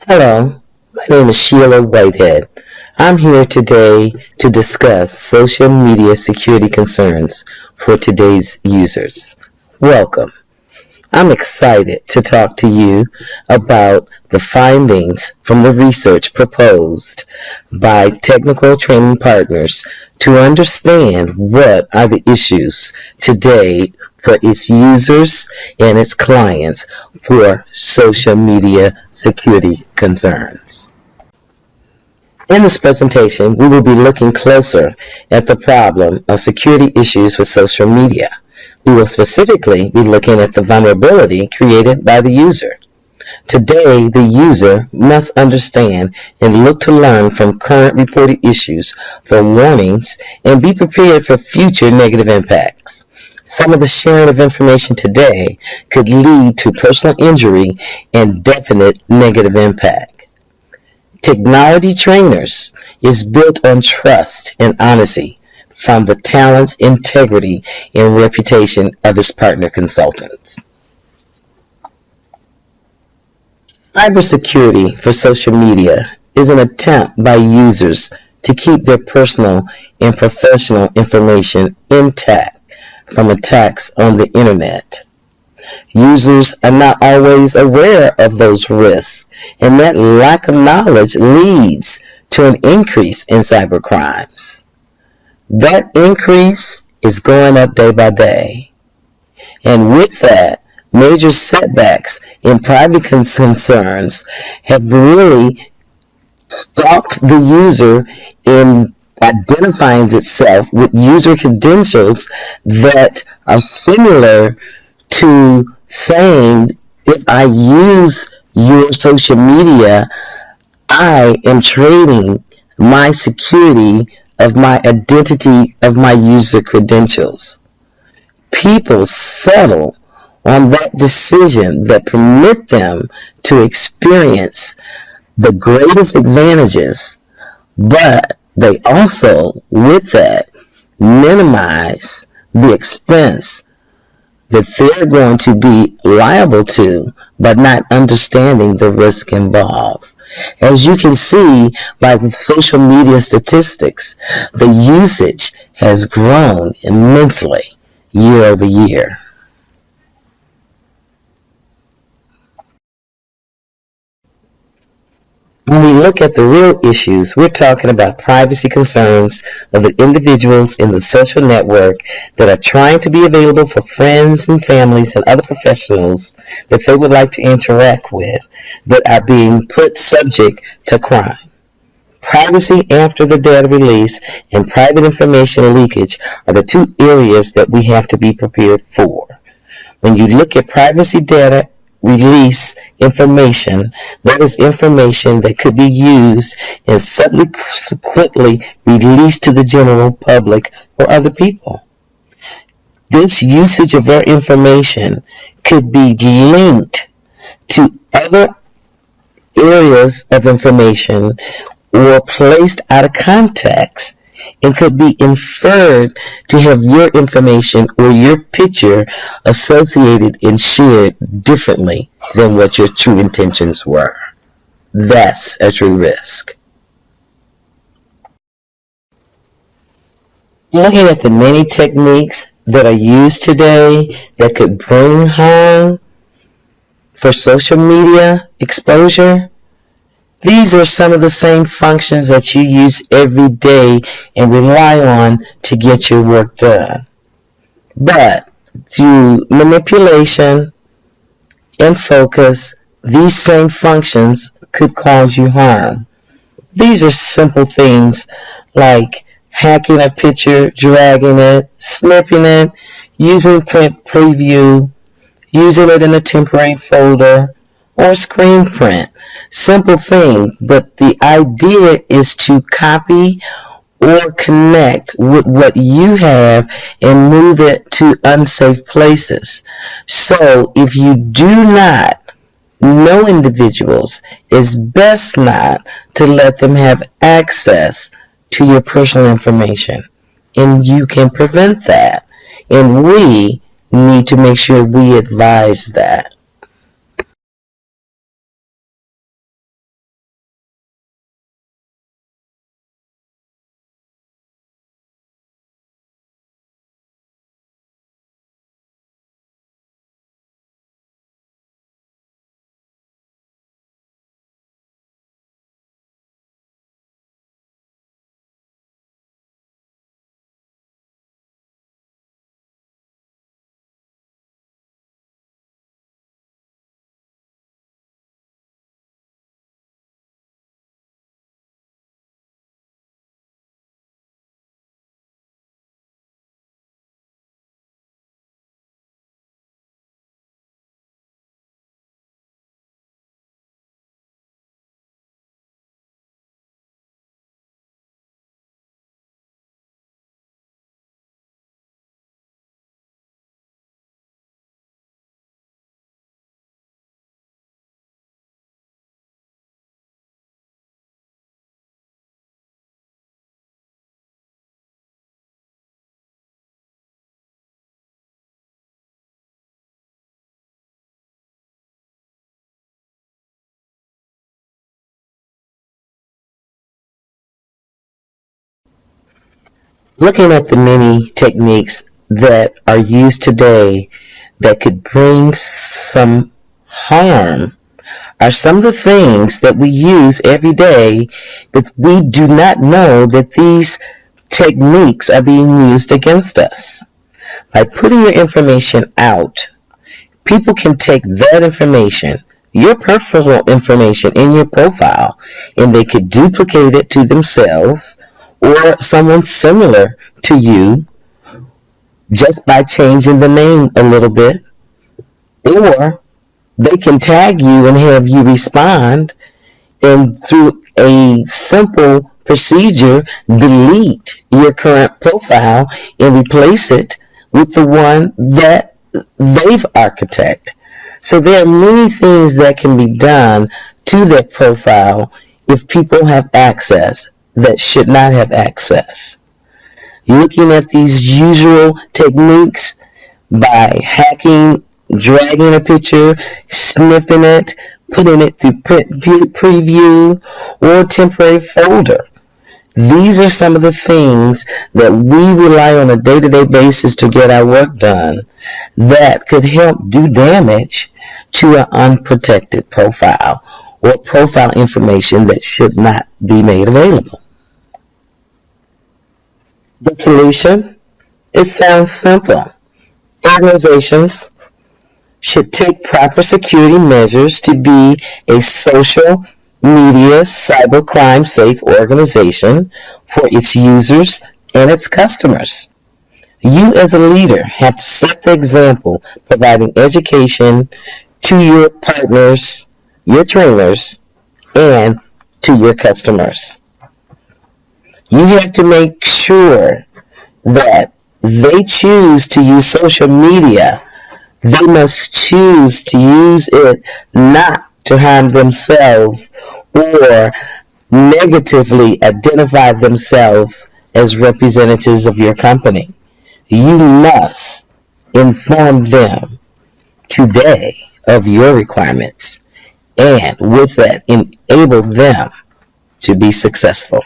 Hello, my name is Sheila Whitehead. I'm here today to discuss social media security concerns for today's users. Welcome. I'm excited to talk to you about the findings from the research proposed by Technical Training Partners to understand what are the issues today for its users and its clients for social media security concerns. In this presentation, we will be looking closer at the problem of security issues with social media. We will specifically be looking at the vulnerability created by the user. Today, the user must understand and look to learn from current reported issues for warnings and be prepared for future negative impacts. Some of the sharing of information today could lead to personal injury and definite negative impact. Technology Trainers is built on trust and honesty from the talents, integrity, and reputation of its partner consultants. Cybersecurity for social media is an attempt by users to keep their personal and professional information intact from attacks on the internet. Users are not always aware of those risks, and that lack of knowledge leads to an increase in cybercrimes. That increase is going up day by day. And with that, major setbacks in privacy concerns have really stopped the user in identifying itself with user credentials that are similar to saying, if I use your social media, I am trading my security of my identity of my user credentials. People settle on that decision that permit them to experience the greatest advantages, but they also, with that, minimize the expense that they're going to be liable to, but not understanding the risk involved. As you can see by the social media statistics, the usage has grown immensely year over year. When we look at the real issues, we're talking about privacy concerns of the individuals in the social network that are trying to be available for friends and families and other professionals that they would like to interact with, but are being put subject to crime. Privacy after the data release and private information leakage are the two areas that we have to be prepared for. When you look at privacy data release information, that is information that could be used and subsequently released to the general public or other people. This usage of our information could be linked to other areas of information or placed out of context and could be inferred to have your information or your picture associated and shared differently than what your true intentions were. That's a true risk. Looking at the many techniques that are used today that could bring harm for social media exposure, these are some of the same functions that you use every day and rely on to get your work done. But through manipulation and focus, these same functions could cause you harm. These are simple things like hacking a picture, dragging it, snipping it, using print preview, using it in a temporary folder, or screen print. Simple thing, but the idea is to copy or connect with what you have and move it to unsafe places. So if you do not know individuals, it's best not to let them have access to your personal information. And you can prevent that. And we need to make sure we advise that. Looking at the many techniques that are used today that could bring some harm are some of the things that we use every day that we do not know that these techniques are being used against us. By putting your information out, people can take that information, your personal information in your profile, and they could duplicate it to themselves or someone similar to you just by changing the name a little bit. Or they can tag you and have you respond, and through a simple procedure, delete your current profile and replace it with the one that they've architected. So there are many things that can be done to their profile if people have access that should not have access. Looking at these usual techniques by hacking, dragging a picture, snipping it, putting it through preview or temporary folder. These are some of the things that we rely on a day-to-day basis to get our work done that could help do damage to an unprotected profile or profile information that should not be made available. The solution? It sounds simple. Organizations should take proper security measures to be a social media cybercrime safe organization for its users and its customers. You as a leader have to set the example, providing education to your partners, your trainers, and to your customers. You have to make sure that they choose to use social media. They must choose to use it not to harm themselves or negatively identify themselves as representatives of your company. You must inform them today of your requirements and with that enable them to be successful.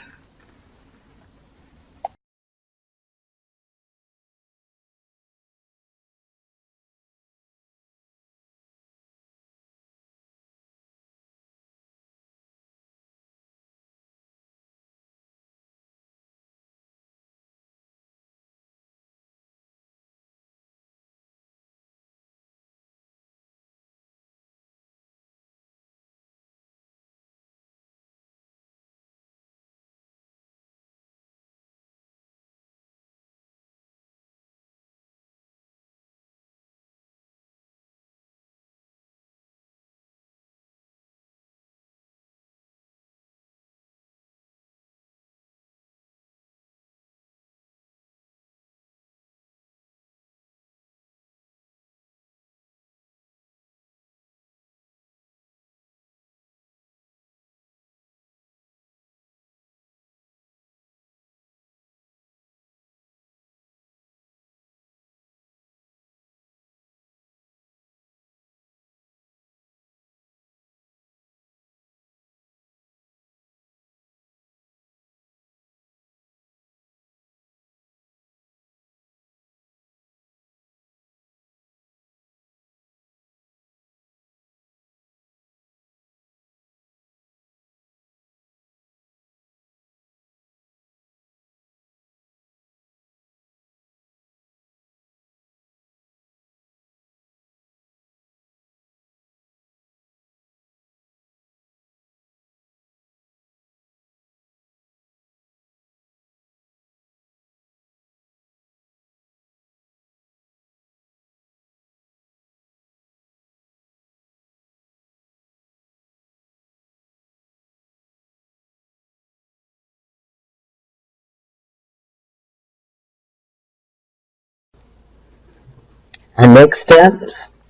Our next step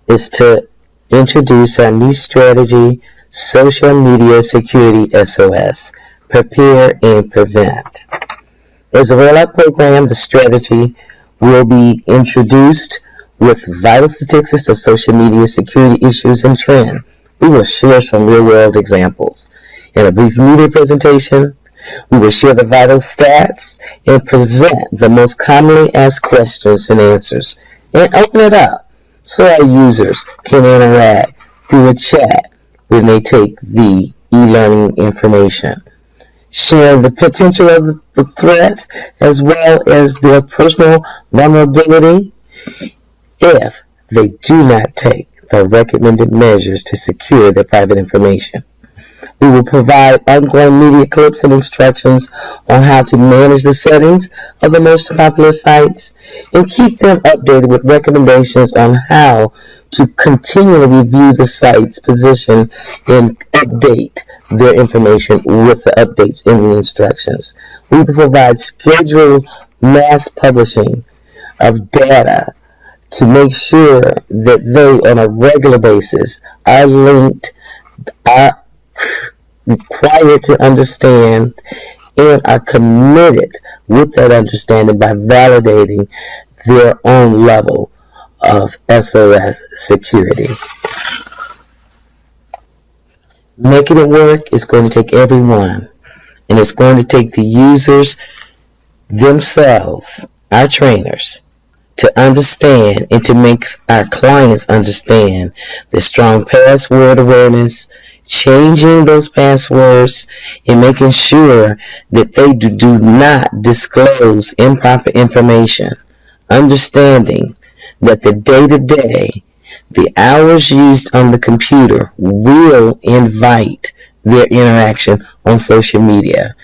is to introduce our new strategy, Social Media Security SOS, Prepare and Prevent. As a rollout program, the strategy will be introduced with vital statistics of social media security issues and trends. We will share some real-world examples. In a brief media presentation, We will share the vital stats and present the most commonly asked questions and answers, and open it up so our users can interact through a chat when they take the e-learning information, sharing the potential of the threat as well as their personal vulnerability if they do not take the recommended measures to secure their private information. We will provide ongoing media clips and instructions on how to manage the settings of the most popular sites and keep them updated with recommendations on how to continually review the site's position and update their information with the updates in the instructions. We will provide scheduled mass publishing of data to make sure that they, on a regular basis, are linked, are required to understand, and are committed with that understanding by validating their own level of SOS security. Making it work is going to take everyone, and it's going to take the users themselves, our trainers, to understand and to make our clients understand the strong password awareness, changing those passwords, and making sure that they do not disclose improper information, understanding that the day-to-day, the hours used on the computer will invite their interaction on social media,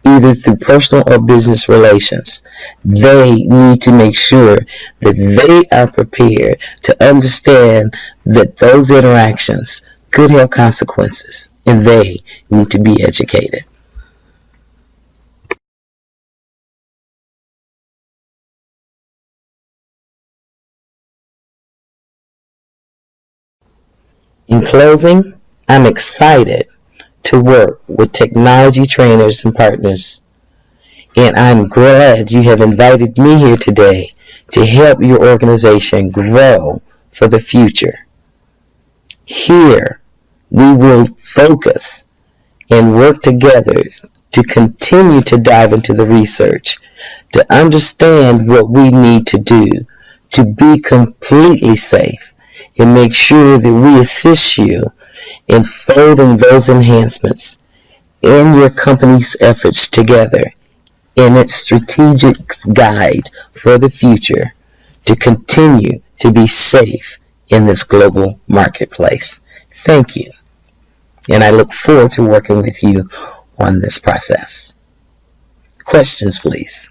either through personal or business relations. They need to make sure that they are prepared to understand that those interactions could have consequences, and they need to be educated. In closing, I'm excited to work with technology trainers and partners, and I'm glad you have invited me here today to help your organization grow for the future. Here, we will focus and work together to continue to dive into the research, to understand what we need to do to be completely safe, and make sure that we assist you in folding those enhancements in your company's efforts together in its strategic guide for the future to continue to be safe in this global marketplace. Thank you, and I look forward to working with you on this process. Questions, please.